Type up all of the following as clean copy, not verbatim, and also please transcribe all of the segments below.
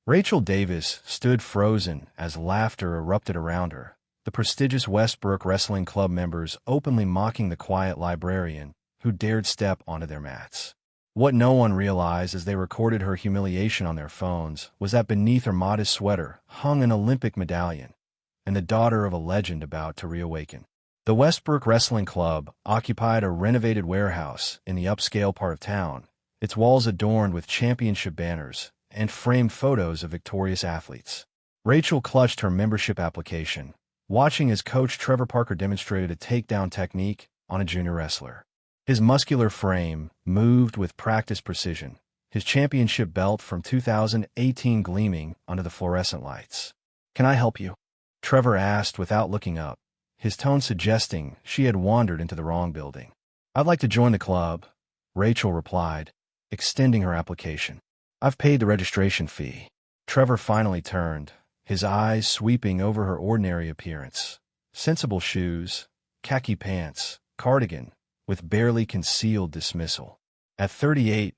Rachel Davis stood frozen as laughter erupted around her, the prestigious Westbrook Wrestling Club members openly mocking the quiet librarian who dared step onto their mats. What no one realized as they recorded her humiliation on their phones was that beneath her modest sweater hung an Olympic medallion and the daughter of a legend about to reawaken. The Westbrook Wrestling Club occupied a renovated warehouse in the upscale part of town, its walls adorned with championship banners and framed photos of victorious athletes. Rachel clutched her membership application, watching as coach Trevor Parker demonstrated a takedown technique on a junior wrestler. His muscular frame moved with practice precision, his championship belt from 2018 gleaming under the fluorescent lights. "Can I help you?" Trevor asked without looking up, his tone suggesting she had wandered into the wrong building. "I'd like to join the club," Rachel replied, extending her application. "I've paid the registration fee." Trevor finally turned, his eyes sweeping over her ordinary appearance. Sensible shoes, khaki pants, cardigan, with barely concealed dismissal. At 38,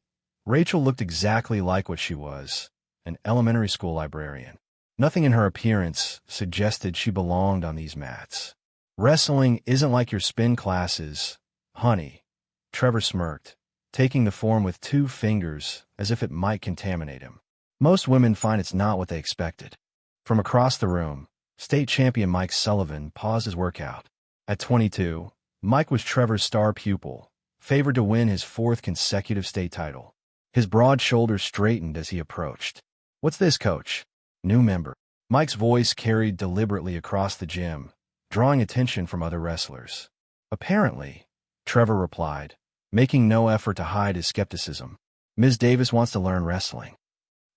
Rachel looked exactly like what she was, an elementary school librarian. Nothing in her appearance suggested she belonged on these mats. "Wrestling isn't like your spin classes, honey," Trevor smirked, taking the form with 2 fingers as if it might contaminate him. "Most women find it's not what they expected." From across the room, state champion Mike Sullivan paused his workout. At 22, Mike was Trevor's star pupil, favored to win his 4th consecutive state title. His broad shoulders straightened as he approached. "What's this, coach?" "New member." Mike's voice carried deliberately across the gym, drawing attention from other wrestlers. "Apparently," Trevor replied, making no effort to hide his skepticism. "Ms. Davis wants to learn wrestling."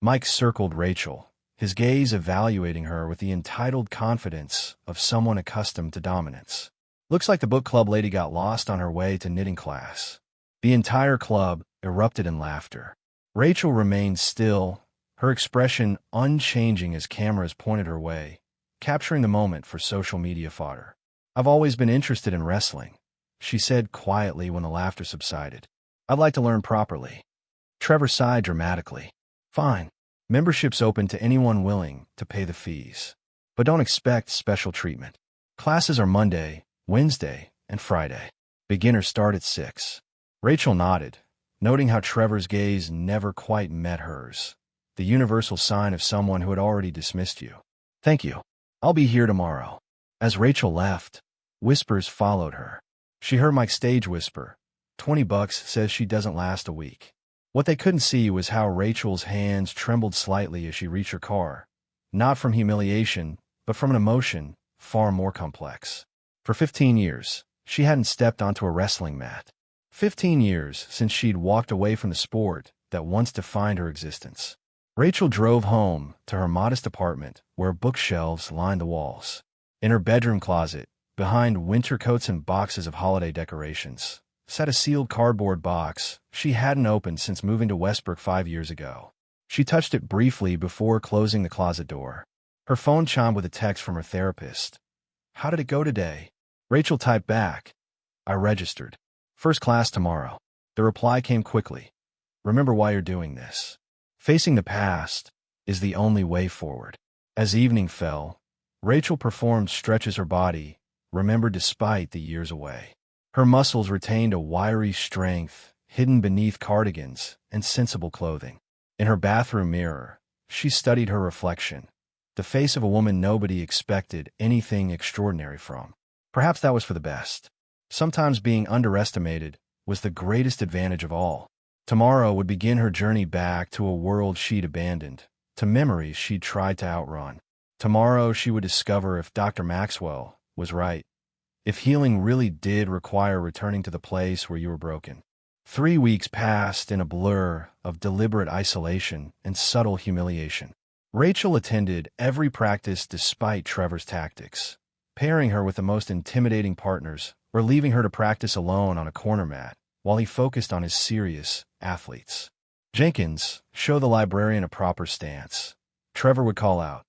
Mike circled Rachel, his gaze evaluating her with the entitled confidence of someone accustomed to dominance. "Looks like the book club lady got lost on her way to knitting class." The entire club erupted in laughter. Rachel remained still, her expression unchanging as cameras pointed her way, capturing the moment for social media fodder. "I've always been interested in wrestling," she said quietly when the laughter subsided. "I'd like to learn properly." Trevor sighed dramatically. "Fine. Membership's open to anyone willing to pay the fees. But don't expect special treatment. Classes are Monday, Wednesday, and Friday. Beginners start at 6. Rachel nodded, noting how Trevor's gaze never quite met hers, the universal sign of someone who had already dismissed you. "Thank you. I'll be here tomorrow." As Rachel left, whispers followed her. She heard Mike stage whisper, $20 says she doesn't last a week. What they couldn't see was how Rachel's hands trembled slightly as she reached her car, not from humiliation, but from an emotion far more complex. For 15 years, she hadn't stepped onto a wrestling mat. 15 years since she'd walked away from the sport that once defined her existence. Rachel drove home to her modest apartment where bookshelves lined the walls. In her bedroom closet, behind winter coats and boxes of holiday decorations, sat a sealed cardboard box she hadn't opened since moving to Westbrook 5 years ago. She touched it briefly before closing the closet door. Her phone chimed with a text from her therapist. "How did it go today?" Rachel typed back, "I registered. First class tomorrow." The reply came quickly. "Remember why you're doing this. Facing the past is the only way forward." As evening fell, Rachel performed stretches her body, remembered despite the years away. Her muscles retained a wiry strength hidden beneath cardigans and sensible clothing. In her bathroom mirror, she studied her reflection, the face of a woman nobody expected anything extraordinary from. Perhaps that was for the best. Sometimes being underestimated was the greatest advantage of all. Tomorrow would begin her journey back to a world she'd abandoned, to memories she'd tried to outrun. Tomorrow she would discover if Dr. Maxwell was right, if healing really did require returning to the place where you were broken. 3 weeks passed in a blur of deliberate isolation and subtle humiliation. Rachel attended every practice despite Trevor's tactics, pairing her with the most intimidating partners or leaving her to practice alone on a corner mat while he focused on his serious athletes. "Jenkins, show the librarian a proper stance," Trevor would call out,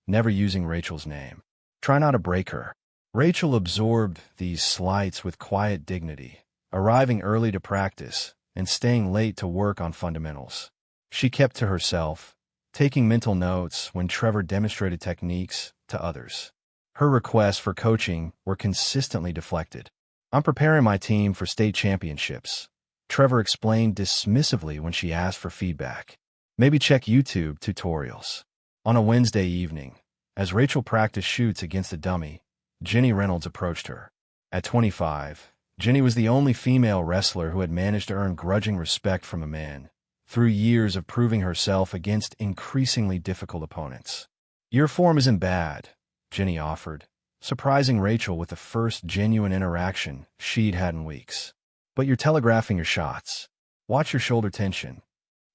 never using Rachel's name. "Try not to break her." Rachel absorbed these slights with quiet dignity, arriving early to practice and staying late to work on fundamentals. She kept to herself, taking mental notes when Trevor demonstrated techniques to others. Her requests for coaching were consistently deflected. "I'm preparing my team for state championships," Trevor explained dismissively when she asked for feedback. "Maybe check YouTube tutorials." On a Wednesday evening, as Rachel practiced shoots against a dummy, Jenny Reynolds approached her. At 25, Jenny was the only female wrestler who had managed to earn grudging respect from a man, through years of proving herself against increasingly difficult opponents. "Your form isn't bad," Jenny offered, surprising Rachel with the first genuine interaction she'd had in weeks. "But you're telegraphing your shots. Watch your shoulder tension."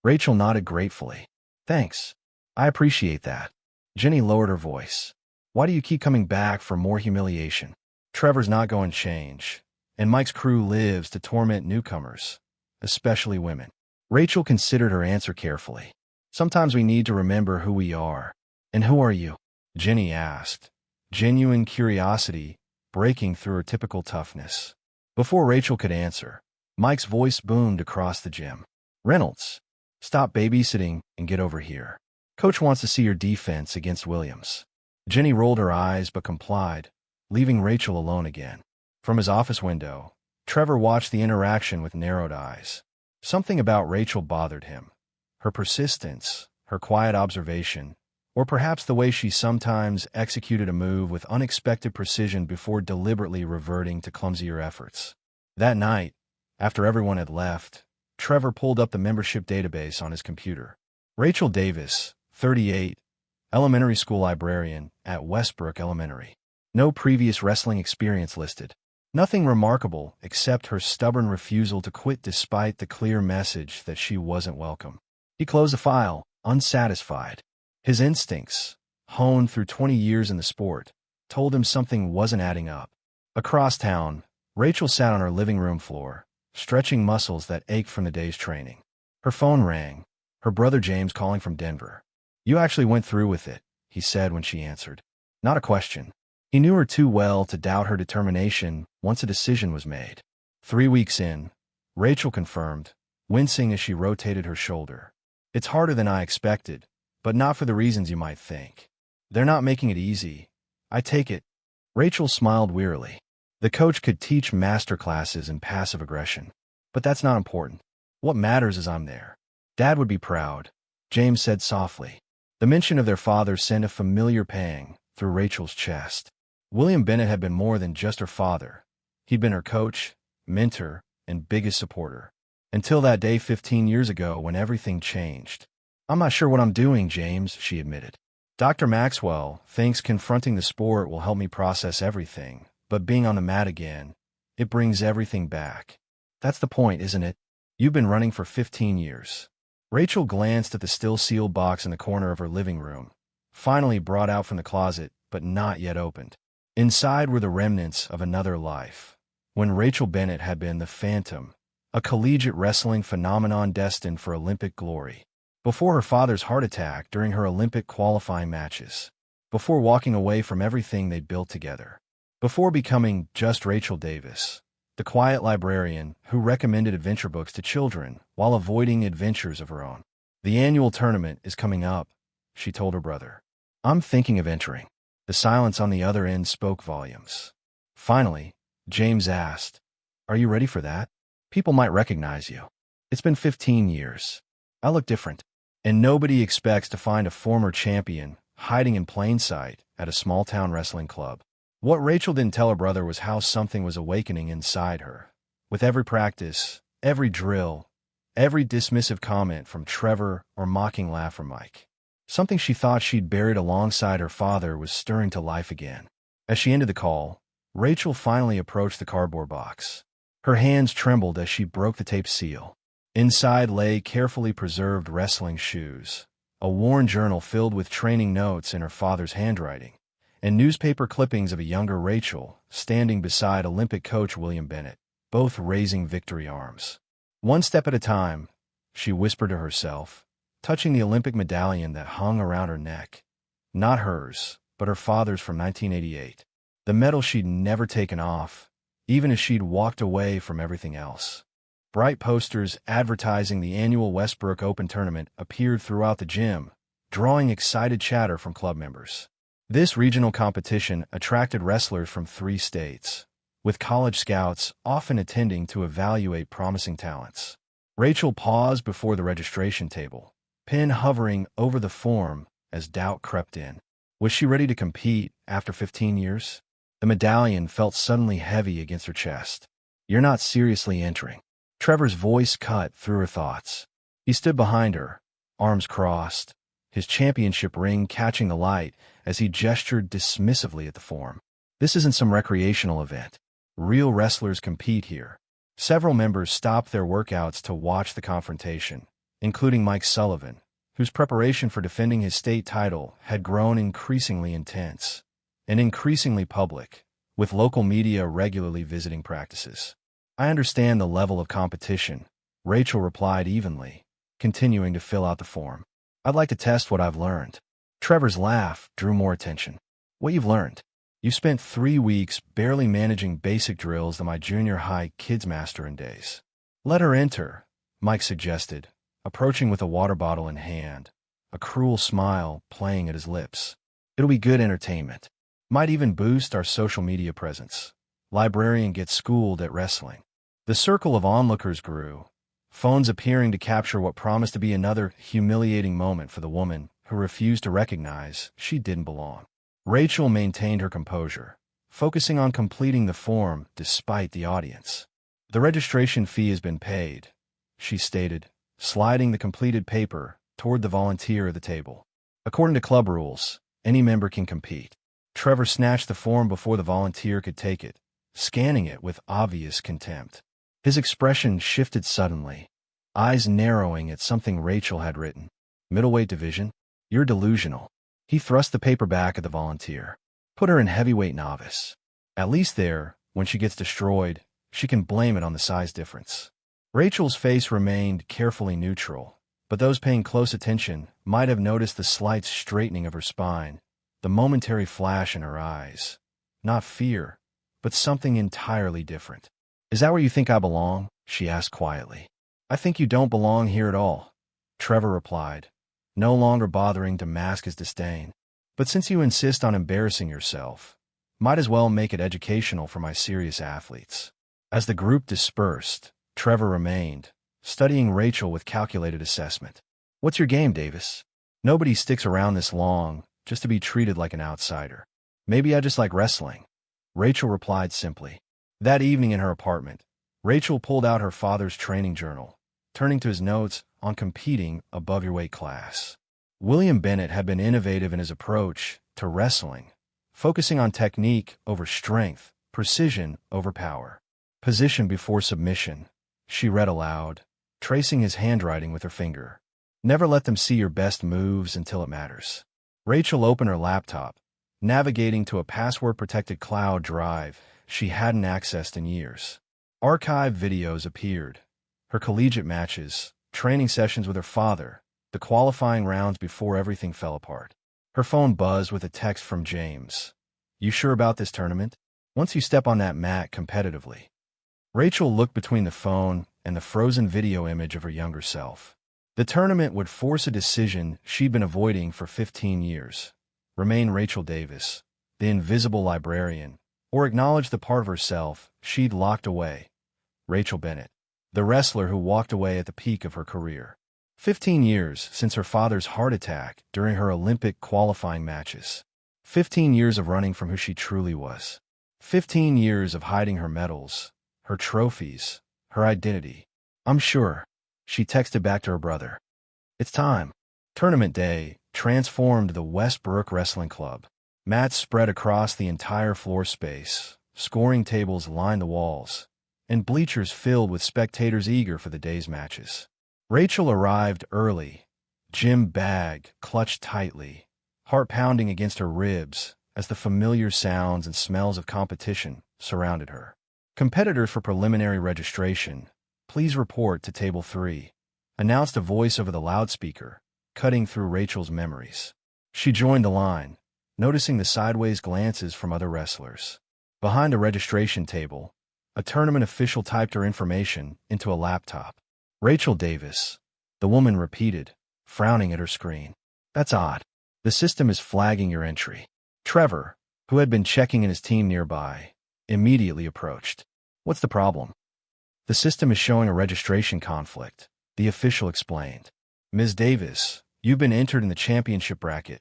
Rachel nodded gratefully. "Thanks. I appreciate that." Jenny lowered her voice. "Why do you keep coming back for more humiliation? Trevor's not going to change, and Mike's crew lives to torment newcomers, especially women." Rachel considered her answer carefully. "Sometimes we need to remember who we are." "And who are you?" Jenny asked, genuine curiosity breaking through her typical toughness. Before Rachel could answer, Mike's voice boomed across the gym. "Reynolds, stop babysitting and get over here. Coach wants to see your defense against Williams." Jenny rolled her eyes but complied, leaving Rachel alone again. From his office window, Trevor watched the interaction with narrowed eyes. Something about Rachel bothered him. Her persistence, her quiet observation, or perhaps the way she sometimes executed a move with unexpected precision before deliberately reverting to clumsier efforts. That night, after everyone had left, Trevor pulled up the membership database on his computer. Rachel Davis, 38, elementary school librarian at Westbrook Elementary. No previous wrestling experience listed. Nothing remarkable except her stubborn refusal to quit despite the clear message that she wasn't welcome. He closed the file, unsatisfied. His instincts, honed through 20 years in the sport, told him something wasn't adding up. Across town, Rachel sat on her living room floor, stretching muscles that ached from the day's training. Her phone rang, her brother James calling from Denver. "You actually went through with it," he said when she answered. Not a question. He knew her too well to doubt her determination once a decision was made. 3 weeks in, Rachel confirmed, wincing as she rotated her shoulder. "It's harder than I expected, but not for the reasons you might think. They're not making it easy. I take it." Rachel smiled wearily. The coach could teach master classes in passive aggression, but that's not important. What matters is I'm there. "Dad would be proud," James said softly. The mention of their father sent a familiar pang through Rachel's chest. William Bennett had been more than just her father. He'd been her coach, mentor, and biggest supporter. Until that day 15 years ago when everything changed. "I'm not sure what I'm doing, James," she admitted. "Dr. Maxwell thinks confronting the sport will help me process everything, but being on the mat again, it brings everything back. That's the point, isn't it? You've been running for 15 years. Rachel glanced at the still sealed box in the corner of her living room, finally brought out from the closet, but not yet opened. Inside were the remnants of another life, when Rachel Bennett had been the Phantom, a collegiate wrestling phenomenon destined for Olympic glory. Before her father's heart attack during her Olympic qualifying matches. Before walking away from everything they'd built together. Before becoming just Rachel Davis, the quiet librarian who recommended adventure books to children while avoiding adventures of her own. "The annual tournament is coming up," she told her brother. "I'm thinking of entering." The silence on the other end spoke volumes. Finally, James asked, "Are you ready for that? People might recognize you. It's been 15 years. I look different. And nobody expects to find a former champion hiding in plain sight at a small-town wrestling club." What Rachel didn't tell her brother was how something was awakening inside her. With every practice, every drill, every dismissive comment from Trevor or mocking laugh from Mike. Something she thought she'd buried alongside her father was stirring to life again. As she ended the call, Rachel finally approached the cardboard box. Her hands trembled as she broke the tape seal. Inside lay carefully preserved wrestling shoes, a worn journal filled with training notes in her father's handwriting, and newspaper clippings of a younger Rachel standing beside Olympic coach William Bennett, both raising victory arms. "One step at a time," she whispered to herself, touching the Olympic medallion that hung around her neck. Not hers, but her father's from 1988. The medal she'd never taken off, even as she'd walked away from everything else. Bright posters advertising the annual Westbrook Open tournament appeared throughout the gym, drawing excited chatter from club members. This regional competition attracted wrestlers from 3 states, with college scouts often attending to evaluate promising talents. Rachel paused before the registration table, pen hovering over the form as doubt crept in. Was she ready to compete after 15 years? The medallion felt suddenly heavy against her chest. "You're not seriously entering." Trevor's voice cut through her thoughts. He stood behind her, arms crossed, his championship ring catching the light as he gestured dismissively at the form. "This isn't some recreational event. Real wrestlers compete here." Several members stopped their workouts to watch the confrontation, including Mike Sullivan, whose preparation for defending his state title had grown increasingly intense and increasingly public, with local media regularly visiting practices. "I understand the level of competition," Rachel replied evenly, continuing to fill out the form. "I'd like to test what I've learned." Trevor's laugh drew more attention. "What you've learned? You've spent 3 weeks barely managing basic drills than my junior high kids master in days." "Let her enter," Mike suggested, approaching with a water bottle in hand, a cruel smile playing at his lips. "It'll be good entertainment. Might even boost our social media presence. Librarian gets schooled at wrestling." The circle of onlookers grew, phones appearing to capture what promised to be another humiliating moment for the woman who refused to recognize she didn't belong. Rachel maintained her composure, focusing on completing the form despite the audience. "The registration fee has been paid," she stated, sliding the completed paper toward the volunteer at the table. "According to club rules, any member can compete." Trevor snatched the form before the volunteer could take it, scanning it with obvious contempt. His expression shifted suddenly, eyes narrowing at something Rachel had written. "Middleweight division? You're delusional." He thrust the paper back at the volunteer. "Put her in heavyweight novice. At least there, when she gets destroyed, she can blame it on the size difference." Rachel's face remained carefully neutral, but those paying close attention might have noticed the slight straightening of her spine, the momentary flash in her eyes. Not fear, but something entirely different. "Is that where you think I belong?" she asked quietly. "I think you don't belong here at all," Trevor replied, no longer bothering to mask his disdain. "But since you insist on embarrassing yourself, might as well make it educational for my serious athletes." As the group dispersed, Trevor remained, studying Rachel with calculated assessment. "What's your game, Davis? Nobody sticks around this long just to be treated like an outsider." "Maybe I just like wrestling," Rachel replied simply. That evening in her apartment, Rachel pulled out her father's training journal, turning to his notes on competing above your weight class. William Bennett had been innovative in his approach to wrestling, focusing on technique over strength, precision over power. "Position before submission," she read aloud, tracing his handwriting with her finger. "Never let them see your best moves until it matters." Rachel opened her laptop, navigating to a password-protected cloud drive she hadn't accessed in years. Archived videos appeared. Her collegiate matches, training sessions with her father, the qualifying rounds before everything fell apart. Her phone buzzed with a text from James. "You sure about this tournament? Once you step on that mat competitively." Rachel looked between the phone and the frozen video image of her younger self. The tournament would force a decision she'd been avoiding for 15 years. Remain Rachel Davis, the invisible librarian, or acknowledge the part of herself she'd locked away, Rachel Bennett, the wrestler who walked away at the peak of her career. 15 years since her father's heart attack during her Olympic qualifying matches. 15 years of running from who she truly was. 15 years of hiding her medals, her trophies, her identity. "I'm sure," she texted back to her brother. "It's time." Tournament day transformed the Westbrook Wrestling Club. Mats spread across the entire floor space, scoring tables lined the walls, and bleachers filled with spectators eager for the day's matches. Rachel arrived early, gym bag clutched tightly, heart pounding against her ribs as the familiar sounds and smells of competition surrounded her. "Competitors for preliminary registration, please report to Table 3, announced a voice over the loudspeaker, cutting through Rachel's memories. She joined the line, noticing the sideways glances from other wrestlers. Behind a registration table, a tournament official typed her information into a laptop. "Rachel Davis," the woman repeated, frowning at her screen. That's odd. The system is flagging your entry. Trevor, who had been checking in his team nearby, immediately approached. What's the problem? The system is showing a registration conflict, the official explained. Ms. Davis, you've been entered in the championship bracket,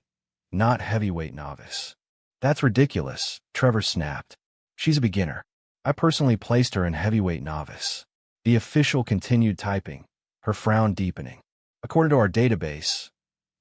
not heavyweight novice. That's ridiculous, Trevor snapped. She's a beginner. I personally placed her in heavyweight novice. The official continued typing, her frown deepening. According to our database.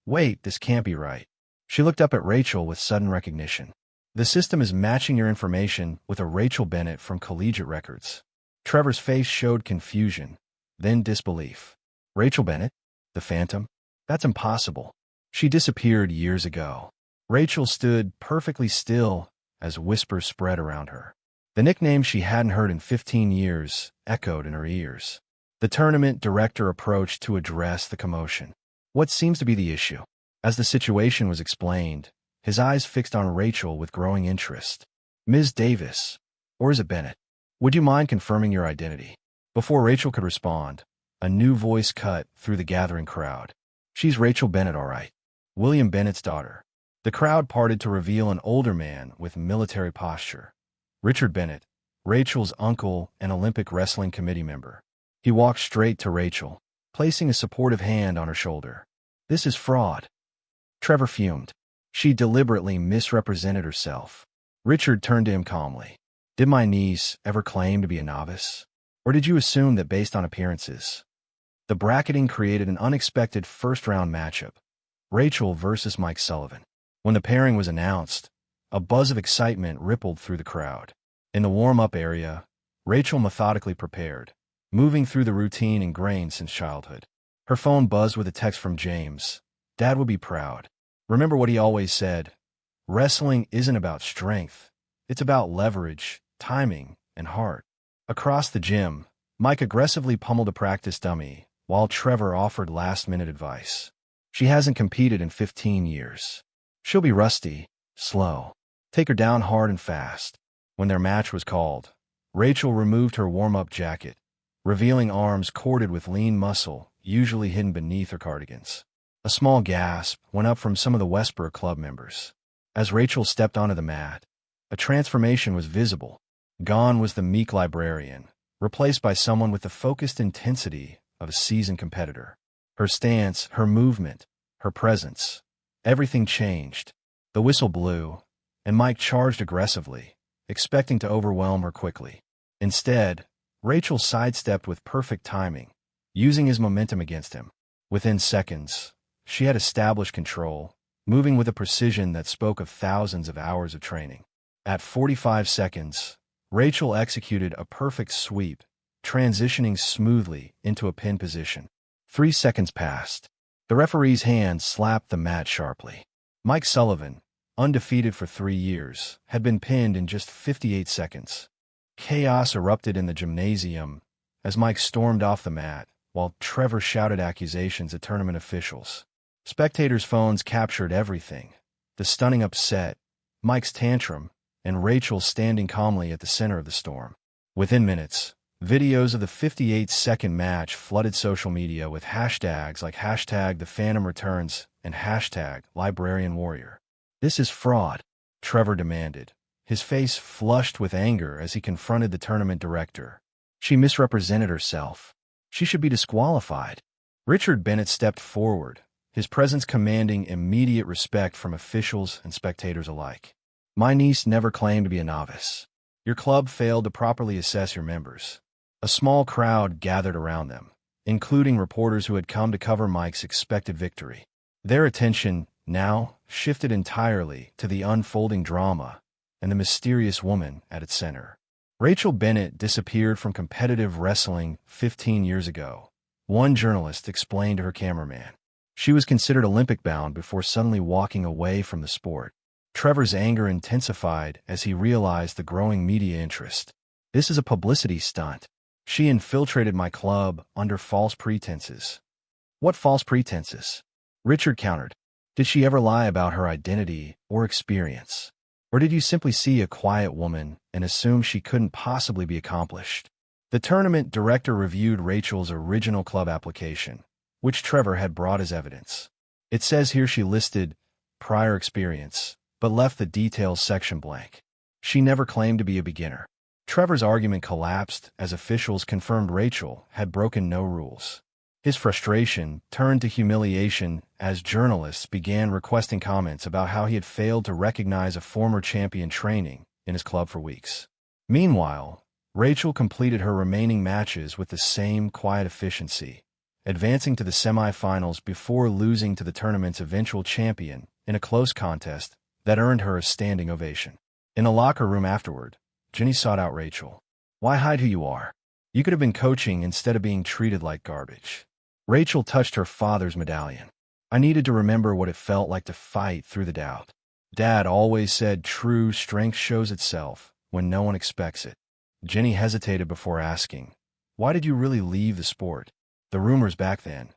Wait, this can't be right. She looked up at Rachel with sudden recognition. The system is matching your information with a Rachel Bennett from collegiate records. Trevor's face showed confusion, then disbelief. Rachel Bennett? The Phantom? That's impossible. She disappeared years ago. Rachel stood perfectly still as whispers spread around her. The nickname she hadn't heard in 15 years echoed in her ears. The tournament director approached to address the commotion. What seems to be the issue? As the situation was explained, his eyes fixed on Rachel with growing interest. Ms. Davis, or is it Bennett? Would you mind confirming your identity? Before Rachel could respond, a new voice cut through the gathering crowd. She's Rachel Bennett, all right. William Bennett's daughter. The crowd parted to reveal an older man with military posture. Richard Bennett, Rachel's uncle and Olympic wrestling committee member. He walked straight to Rachel, placing a supportive hand on her shoulder. This is fraud. Trevor fumed. She deliberately misrepresented herself. Richard turned to him calmly. Did my niece ever claim to be a novice? Or did you assume that based on appearances? The bracketing created an unexpected first-round matchup. Rachel versus Mike Sullivan. When the pairing was announced, a buzz of excitement rippled through the crowd. In the warm-up area, Rachel methodically prepared, moving through the routine ingrained since childhood. Her phone buzzed with a text from James. Dad would be proud. Remember what he always said, wrestling isn't about strength. It's about leverage, timing, and heart. Across the gym, Mike aggressively pummeled a practice dummy, while Trevor offered last-minute advice. She hasn't competed in 15 years. She'll be rusty, slow. Take her down hard and fast. When their match was called, Rachel removed her warm-up jacket, revealing arms corded with lean muscle, usually hidden beneath her cardigans. A small gasp went up from some of the Westbrook club members. As Rachel stepped onto the mat, a transformation was visible. Gone was the meek librarian, replaced by someone with the focused intensity of a seasoned competitor. Her stance, her movement, her presence, everything changed. The whistle blew, and Mike charged aggressively, expecting to overwhelm her quickly. Instead, Rachel sidestepped with perfect timing, using his momentum against him. Within seconds, she had established control, moving with a precision that spoke of thousands of hours of training. At 45 seconds, Rachel executed a perfect sweep, transitioning smoothly into a pin position. 3 seconds passed. The referee's hand slapped the mat sharply. Mike Sullivan, undefeated for 3 years, had been pinned in just 58 seconds. Chaos erupted in the gymnasium as Mike stormed off the mat, while Trevor shouted accusations at tournament officials. Spectators' phones captured everything: the stunning upset, Mike's tantrum, and Rachel standing calmly at the center of the storm. Within minutes, videos of the 58-second match flooded social media with hashtags like #ThePhantomReturns and #LibrarianWarrior. This is fraud, Trevor demanded, his face flushed with anger as he confronted the tournament director. She misrepresented herself. She should be disqualified. Richard Bennett stepped forward, his presence commanding immediate respect from officials and spectators alike. My niece never claimed to be a novice. Your club failed to properly assess your members. A small crowd gathered around them, including reporters who had come to cover Mike's expected victory. Their attention now shifted entirely to the unfolding drama and the mysterious woman at its center. Rachel Bennett disappeared from competitive wrestling 15 years ago, one journalist explained to her cameraman. She was considered Olympic-bound before suddenly walking away from the sport. Trevor's anger intensified as he realized the growing media interest. This is a publicity stunt. She infiltrated my club under false pretenses. What false pretenses? Richard countered. Did she ever lie about her identity or experience? Or did you simply see a quiet woman and assume she couldn't possibly be accomplished? The tournament director reviewed Rachel's original club application, which Trevor had brought as evidence. It says here she listed prior experience, but left the details section blank. She never claimed to be a beginner. Trevor's argument collapsed as officials confirmed Rachel had broken no rules. His frustration turned to humiliation as journalists began requesting comments about how he had failed to recognize a former champion training in his club for weeks. Meanwhile, Rachel completed her remaining matches with the same quiet efficiency, advancing to the semifinals before losing to the tournament's eventual champion in a close contest that earned her a standing ovation. In the locker room afterward, Jenny sought out Rachel. "Why hide who you are? You could have been coaching instead of being treated like garbage." Rachel touched her father's medallion. "I needed to remember what it felt like to fight through the doubt. Dad always said true strength shows itself when no one expects it." Jenny hesitated before asking, "Why did you really leave the sport? The rumors back then."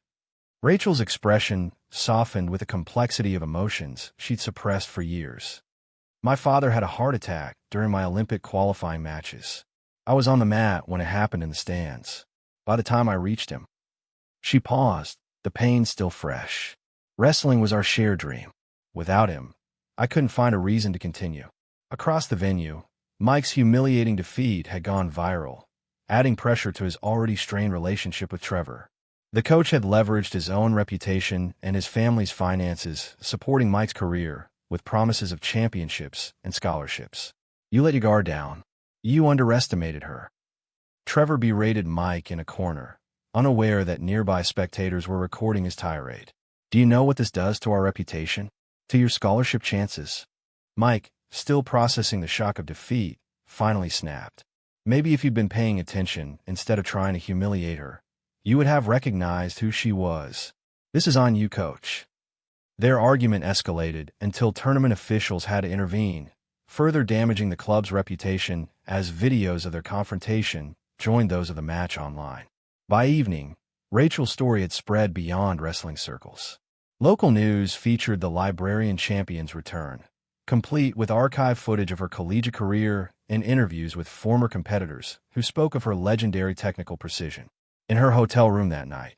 Rachel's expression softened with a complexity of emotions she'd suppressed for years. "My father had a heart attack during my Olympic qualifying matches. I was on the mat when it happened in the stands. By the time I reached him." She paused, the pain still fresh. "Wrestling was our shared dream. Without him, I couldn't find a reason to continue." Across the venue, Mike's humiliating defeat had gone viral, adding pressure to his already strained relationship with Trevor. The coach had leveraged his own reputation and his family's finances, supporting Mike's career with promises of championships and scholarships. "You let your guard down. You underestimated her." Trevor berated Mike in a corner, unaware that nearby spectators were recording his tirade. "Do you know what this does to our reputation? To your scholarship chances?" Mike, still processing the shock of defeat, finally snapped. "Maybe if you'd been paying attention instead of trying to humiliate her, you would have recognized who she was. This is on you, coach." Their argument escalated until tournament officials had to intervene, further damaging the club's reputation as videos of their confrontation joined those of the match online. By evening, Rachel's story had spread beyond wrestling circles. Local news featured the librarian champion's return, complete with archive footage of her collegiate career and interviews with former competitors who spoke of her legendary technical precision. In her hotel room that night,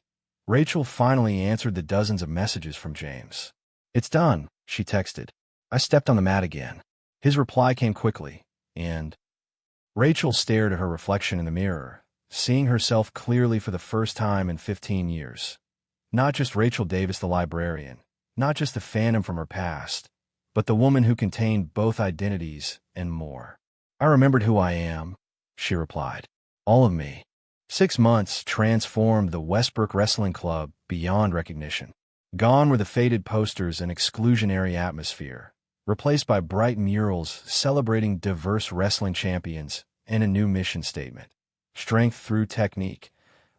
Rachel finally answered the dozens of messages from James. "It's done," she texted. "I stepped on the mat again." His reply came quickly, and Rachel stared at her reflection in the mirror, seeing herself clearly for the first time in 15 years. Not just Rachel Davis the librarian, not just the phantom from her past, but the woman who contained both identities and more. "I remembered who I am," she replied. "All of me." 6 months transformed the Westbrook Wrestling Club beyond recognition. Gone were the faded posters and exclusionary atmosphere, replaced by bright murals celebrating diverse wrestling champions and a new mission statement: strength through technique,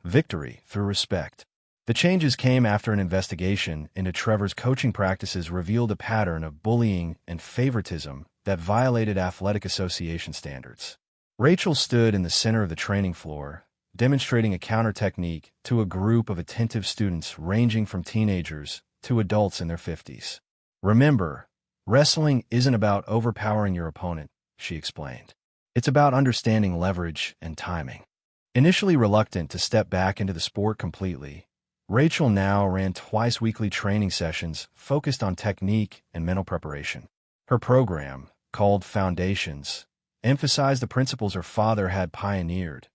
victory through respect. The changes came after an investigation into Trevor's coaching practices revealed a pattern of bullying and favoritism that violated athletic association standards. Rachel stood in the center of the training floor, demonstrating a counter technique to a group of attentive students ranging from teenagers to adults in their 50s. "Remember, wrestling isn't about overpowering your opponent," she explained. "It's about understanding leverage and timing." Initially reluctant to step back into the sport completely, Rachel now ran twice-weekly training sessions focused on technique and mental preparation. Her program, called Foundations, emphasized the principles her father had pioneered: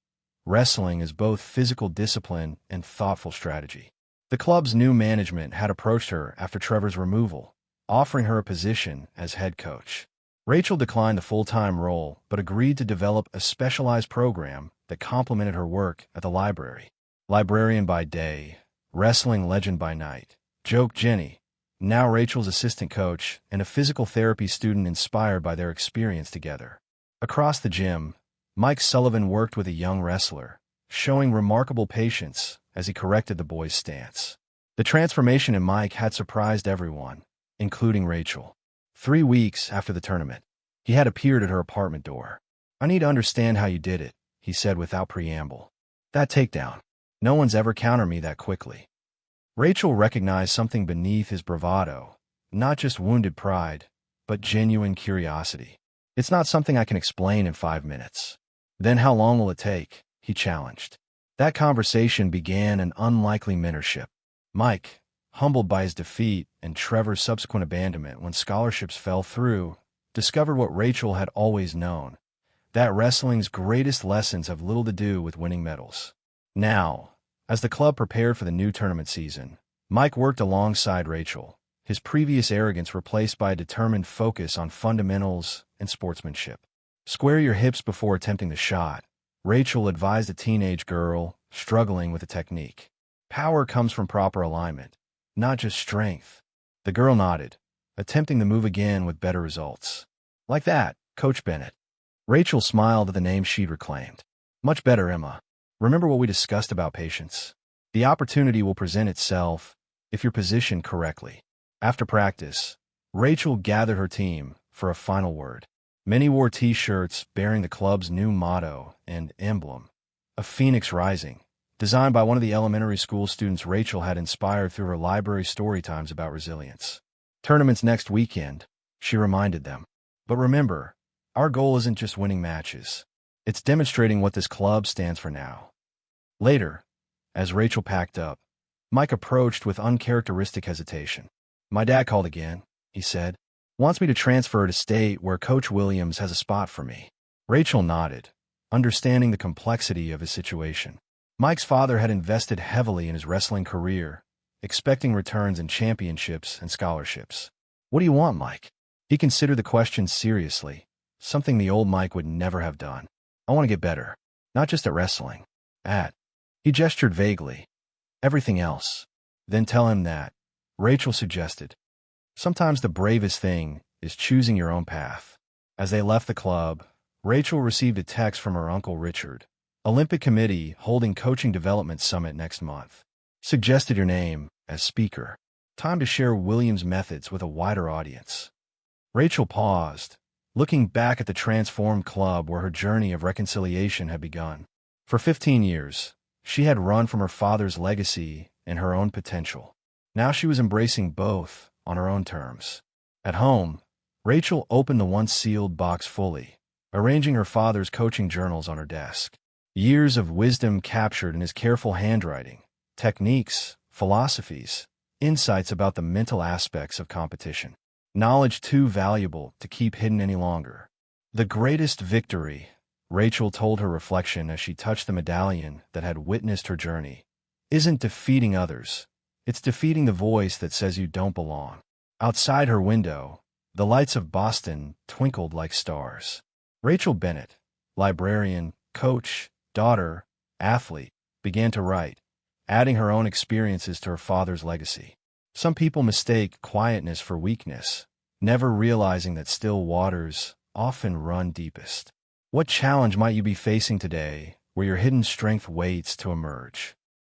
wrestling as both physical discipline and thoughtful strategy. The club's new management had approached her after Trevor's removal, offering her a position as head coach. Rachel declined the full-time role but agreed to develop a specialized program that complemented her work at the library. Librarian by day, wrestling legend by night, joked Jenny, now Rachel's assistant coach and a physical therapy student inspired by their experience together. Across the gym, Mike Sullivan worked with a young wrestler, showing remarkable patience as he corrected the boy's stance. The transformation in Mike had surprised everyone, including Rachel. 3 weeks after the tournament, he had appeared at her apartment door. "I need to understand how you did it," he said without preamble. "That takedown. No one's ever countered me that quickly." Rachel recognized something beneath his bravado, not just wounded pride, but genuine curiosity. "It's not something I can explain in 5 minutes." "Then how long will it take?" he challenged. That conversation began an unlikely mentorship. "Mike, humbled by his defeat and Trevor's subsequent abandonment when scholarships fell through, discovered what Rachel had always known, that wrestling's greatest lessons have little to do with winning medals. Now, as the club prepared for the new tournament season, Mike worked alongside Rachel, his previous arrogance replaced by a determined focus on fundamentals and sportsmanship. Square your hips before attempting the shot, Rachel advised a teenage girl struggling with the technique. Power comes from proper alignment, not just strength. The girl nodded, attempting the move again with better results. Like that, Coach Bennett. Rachel smiled at the name she'd reclaimed. Much better, Emma. Remember what we discussed about patience? The opportunity will present itself if you're positioned correctly. After practice, Rachel gathered her team for a final word. Many wore T-shirts bearing the club's new motto and emblem, a phoenix rising, designed by one of the elementary school students Rachel had inspired through her library story times about resilience. Tournaments next weekend, she reminded them. But remember, our goal isn't just winning matches. It's demonstrating what this club stands for now. Later, as Rachel packed up, Mike approached with uncharacteristic hesitation. My dad called again, he said. Wants me to transfer to state where Coach Williams has a spot for me. Rachel nodded, understanding the complexity of his situation. Mike's father had invested heavily in his wrestling career, expecting returns in championships and scholarships. What do you want, Mike? He considered the question seriously, something the old Mike would never have done. I want to get better, not just at wrestling. He gestured vaguely. Everything else. Then tell him that, Rachel suggested. Sometimes the bravest thing is choosing your own path. As they left the club, Rachel received a text from her uncle Richard. Olympic Committee holding Coaching Development Summit next month. Suggested your name as speaker. Time to share Williams' methods with a wider audience. Rachel paused, looking back at the transformed club where her journey of reconciliation had begun. For 15 years, she had run from her father's legacy and her own potential. Now she was embracing both on her own terms. At home, Rachel opened the once sealed box fully, arranging her father's coaching journals on her desk. Years of wisdom captured in his careful handwriting, techniques, philosophies, insights about the mental aspects of competition. Knowledge too valuable to keep hidden any longer. The greatest victory, Rachel told her reflection as she touched the medallion that had witnessed her journey, isn't defeating others. It's defeating the voice that says you don't belong. Outside her window, the lights of Boston twinkled like stars. Rachel Bennett, librarian, coach, daughter, athlete, began to write, adding her own experiences to her father's legacy. Some people mistake quietness for weakness, never realizing that still waters often run deepest. What challenge might you be facing today where your hidden strength waits to emerge?